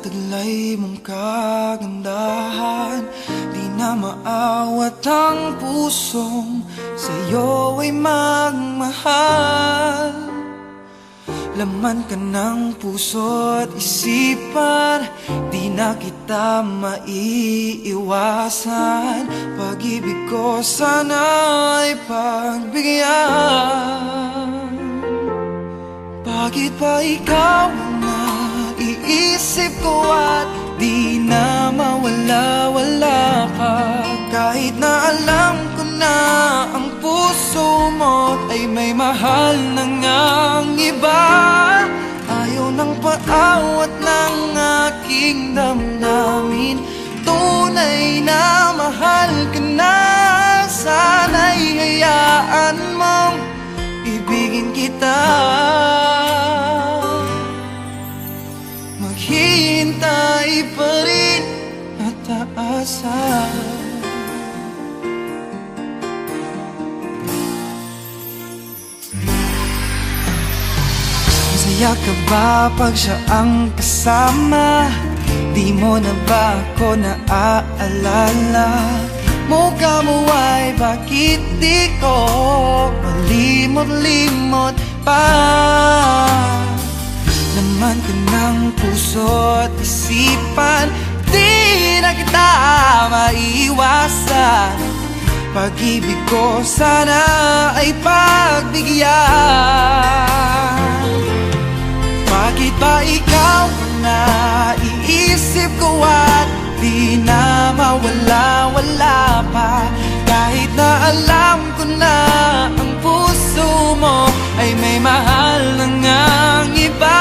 taglay mong kagandahan, di na maawat ang pusong sa'yo ay magmahal. Laman ka ng puso at isipan, di na kita maiiwasan. Pag-ibig ko sana ay pagbigyan. Bakit ba ikaw ang naiisip ko at di na mawala-wala ka? Kahit na alam ko na ang puso mo ay may mahal na ngang iba. Ayaw ng paawat ng aking damdamin, tunay na mahal ka na. Sana'y hayaan mong ibigin kita. Maghihintay pa rin at aasa. Masaya ka ba pag siya ang kasama? Di mo na ba ako naaalala? Mukha mo ay bakit di ko malimot-limot pa? Laman ka ng puso at isipan, di na kita maiiwasan. Pag-ibig ko sana ay pagbigyan. Bakit ba ikaw ang naiisip ko at di na mawala-wala pa? Kahit na alam ko na ang puso mo ay may mahal na ngang iba.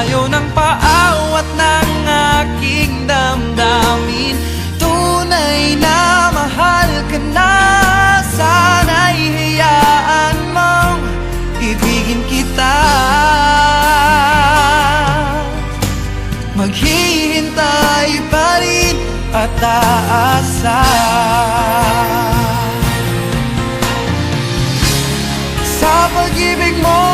Ayaw ng paawat ng aking damdamin, tunay na mahal ka na. Sana'y hayaan mong ibigin kita. Maghihintay pa rin at aasa. Sa pag-ibig mo